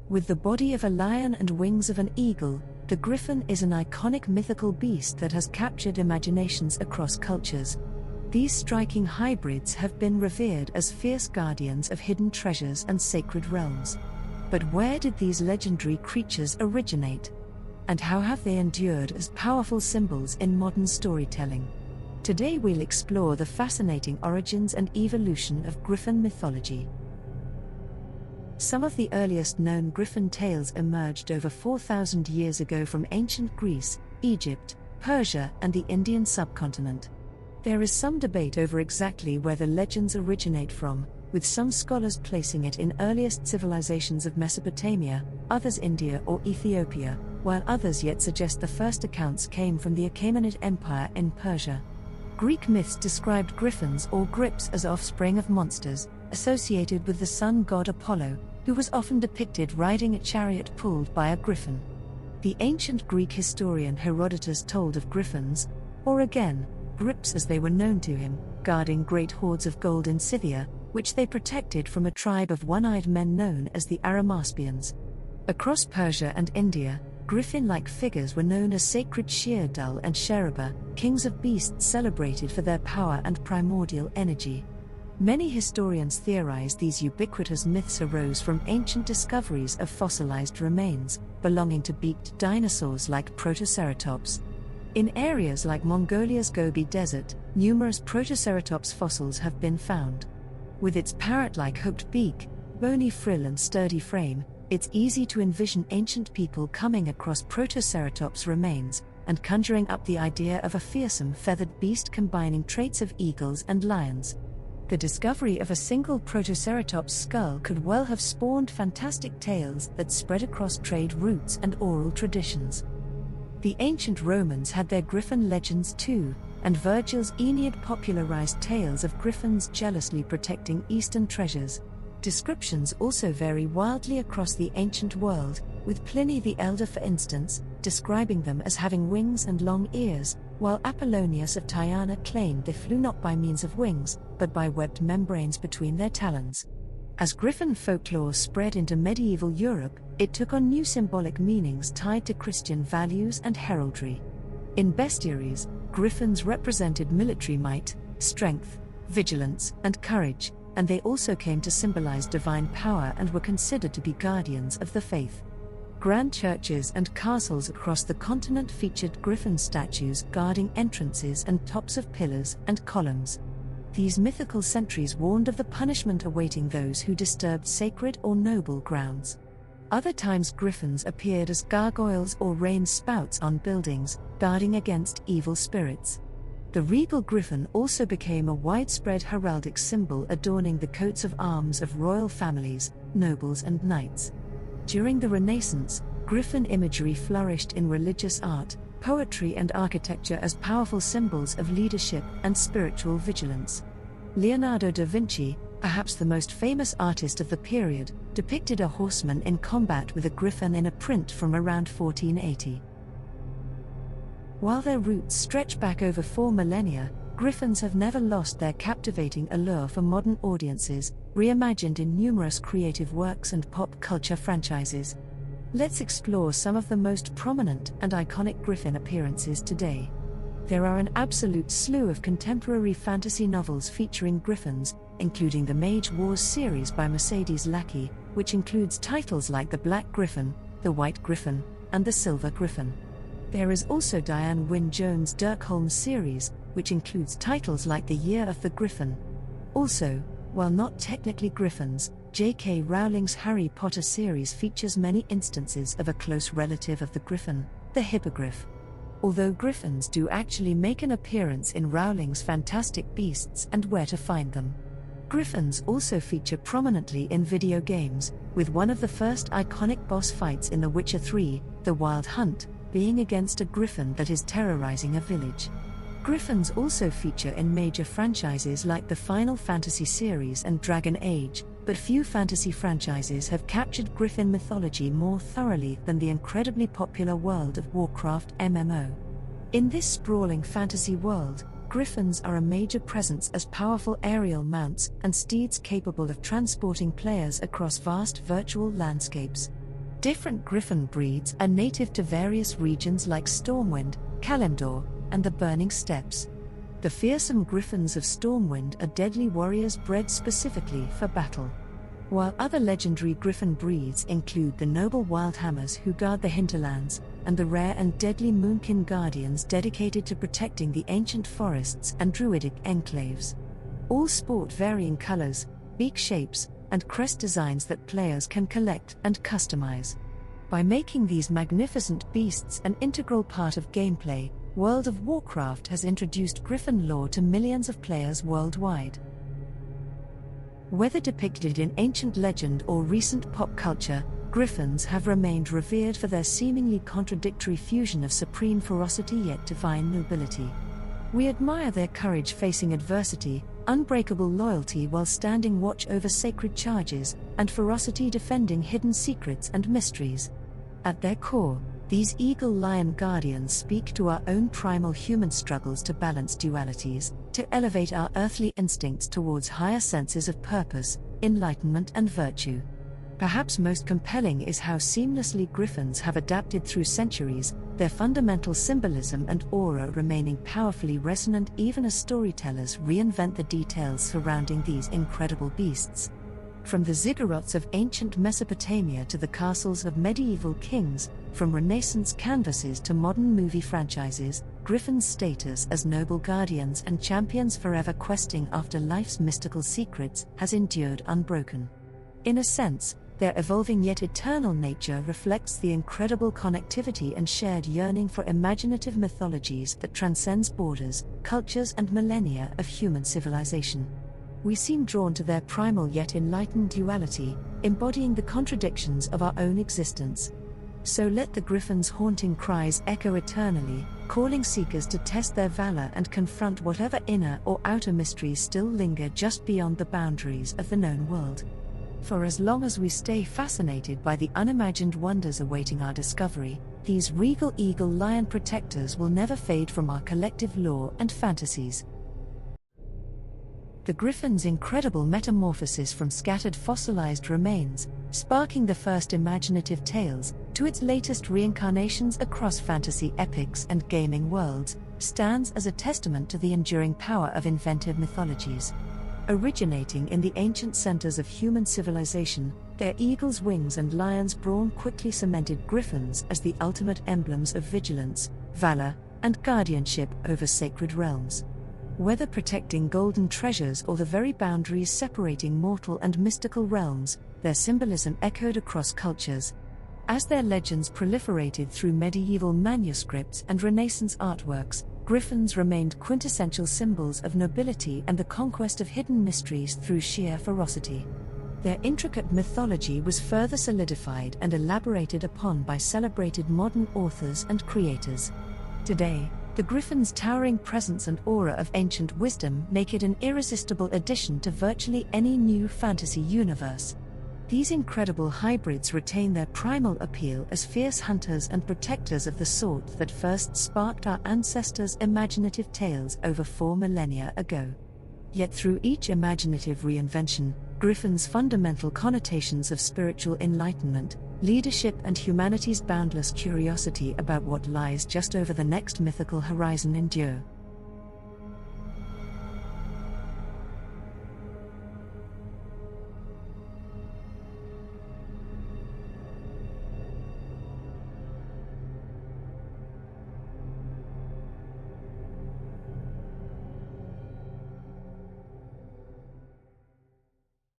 With the body of a lion and wings of an eagle, the Griffon is an iconic mythical beast that has captured imaginations across cultures. These striking hybrids have been revered as fierce guardians of hidden treasures and sacred realms. But where did these legendary creatures originate? And how have they endured as powerful symbols in modern storytelling? Today we'll explore the fascinating origins and evolution of Griffon mythology. Some of the earliest known Griffon tales emerged over 4,000 years ago from ancient Greece, Egypt, Persia, and the Indian subcontinent. There is some debate over exactly where the legends originate from, with some scholars placing it in earliest civilizations of Mesopotamia, others India or Ethiopia, while others yet suggest the first accounts came from the Achaemenid Empire in Persia. Greek myths described Gryphons or gryps as offspring of monsters, associated with the sun god Apollo, who was often depicted riding a chariot pulled by a griffon. The ancient Greek historian Herodotus told of Gryphons, or again, gryps as they were known to him, guarding great hoards of gold in Scythia, which they protected from a tribe of one-eyed men known as the Arimaspians. Across Persia and India, griffin-like figures were known as sacred Sheerdal and Sheraba, kings of beasts celebrated for their power and primordial energy. Many historians theorize these ubiquitous myths arose from ancient discoveries of fossilized remains, belonging to beaked dinosaurs like Protoceratops. In areas like Mongolia's Gobi Desert, numerous Protoceratops fossils have been found. With its parrot-like hooked beak, bony frill and sturdy frame, it's easy to envision ancient people coming across Protoceratops remains, and conjuring up the idea of a fearsome feathered beast combining traits of eagles and lions. The discovery of a single Protoceratops skull could well have spawned fantastic tales that spread across trade routes and oral traditions. The ancient Romans had their Griffon legends too, and Virgil's Aeneid popularized tales of griffons jealously protecting eastern treasures. Descriptions also vary wildly across the ancient world, with Pliny the Elder, for instance, describing them as having wings and long ears, while Apollonius of Tyana claimed they flew not by means of wings, but by webbed membranes between their talons. As Griffon folklore spread into medieval Europe, it took on new symbolic meanings tied to Christian values and heraldry. In bestiaries, griffons represented military might, strength, vigilance, and courage, and they also came to symbolize divine power and were considered to be guardians of the faith. Grand churches and castles across the continent featured griffon statues guarding entrances and tops of pillars and columns. These mythical sentries warned of the punishment awaiting those who disturbed sacred or noble grounds. Other times griffons appeared as gargoyles or rain spouts on buildings, guarding against evil spirits. The regal griffon also became a widespread heraldic symbol adorning the coats of arms of royal families, nobles and knights. During the Renaissance, griffon imagery flourished in religious art, poetry and architecture as powerful symbols of leadership and spiritual vigilance. Leonardo da Vinci, perhaps the most famous artist of the period, depicted a horseman in combat with a griffon in a print from around 1480. While their roots stretch back over 4 millennia, griffons have never lost their captivating allure for modern audiences, reimagined in numerous creative works and pop culture franchises. Let's explore some of the most prominent and iconic griffon appearances today. There are an absolute slew of contemporary fantasy novels featuring griffons, including the Mage Wars series by Mercedes Lackey, which includes titles like The Black Griffon, The White Griffon, and The Silver Griffon. There is also Diane Wynne Jones' Dirk Holmes series, which includes titles like The Year of the Griffon. Also, while not technically griffons, J.K. Rowling's Harry Potter series features many instances of a close relative of the griffon, the hippogriff. Although griffons do actually make an appearance in Rowling's Fantastic Beasts and Where to Find Them. Griffons also feature prominently in video games, with one of the first iconic boss fights in The Witcher 3, The Wild Hunt, being against a griffon that is terrorizing a village. Griffons also feature in major franchises like the Final Fantasy series and Dragon Age, but few fantasy franchises have captured griffon mythology more thoroughly than the incredibly popular world of Warcraft MMO. In this sprawling fantasy world, griffons are a major presence as powerful aerial mounts and steeds capable of transporting players across vast virtual landscapes. different Griffon breeds are native to various regions like Stormwind, Kalimdor, and the Burning Steppes. The fearsome Gryphons of Stormwind are deadly warriors bred specifically for battle. While other legendary Griffon breeds include the noble Wildhammers who guard the hinterlands, and the rare and deadly Moonkin Guardians dedicated to protecting the ancient forests and druidic enclaves. All sport varying colors, beak shapes, and crest designs that players can collect and customize. By making these magnificent beasts an integral part of gameplay, World of Warcraft has introduced Griffon lore to millions of players worldwide. Whether depicted in ancient legend or recent pop culture, Griffons have remained revered for their seemingly contradictory fusion of supreme ferocity yet divine nobility. We admire their courage facing adversity, unbreakable loyalty while standing watch over sacred charges, and ferocity defending hidden secrets and mysteries. At their core, these eagle-lion guardians speak to our own primal human struggles to balance dualities, to elevate our earthly instincts towards higher senses of purpose, enlightenment and virtue. Perhaps most compelling is how seamlessly Griffons have adapted through centuries, their fundamental symbolism and aura remaining powerfully resonant even as storytellers reinvent the details surrounding these incredible beasts. From the ziggurats of ancient Mesopotamia to the castles of medieval kings, from Renaissance canvases to modern movie franchises, Griffon's status as noble guardians and champions forever questing after life's mystical secrets has endured unbroken. In a sense, their evolving yet eternal nature reflects the incredible connectivity and shared yearning for imaginative mythologies that transcends borders, cultures and millennia of human civilization. We seem drawn to their primal yet enlightened duality, embodying the contradictions of our own existence. So let the Griffons' haunting cries echo eternally, calling seekers to test their valor and confront whatever inner or outer mysteries still linger just beyond the boundaries of the known world. For as long as we stay fascinated by the unimagined wonders awaiting our discovery, these regal eagle-lion protectors will never fade from our collective lore and fantasies. The Griffon's incredible metamorphosis from scattered fossilized remains, sparking the first imaginative tales, to its latest reincarnations across fantasy epics and gaming worlds, stands as a testament to the enduring power of inventive mythologies. Originating in the ancient centers of human civilization, their eagle's wings and lion's brawn quickly cemented Griffons as the ultimate emblems of vigilance, valor, and guardianship over sacred realms. Whether protecting golden treasures or the very boundaries separating mortal and mystical realms, their symbolism echoed across cultures. As their legends proliferated through medieval manuscripts and Renaissance artworks, Griffons remained quintessential symbols of nobility and the conquest of hidden mysteries through sheer ferocity. Their intricate mythology was further solidified and elaborated upon by celebrated modern authors and creators. Today, the Griffon's towering presence and aura of ancient wisdom make it an irresistible addition to virtually any new fantasy universe. These incredible hybrids retain their primal appeal as fierce hunters and protectors of the sort that first sparked our ancestors' imaginative tales over 4 millennia ago. Yet through each imaginative reinvention, Griffon's fundamental connotations of spiritual enlightenment, leadership and humanity's boundless curiosity about what lies just over the next mythical horizon endure.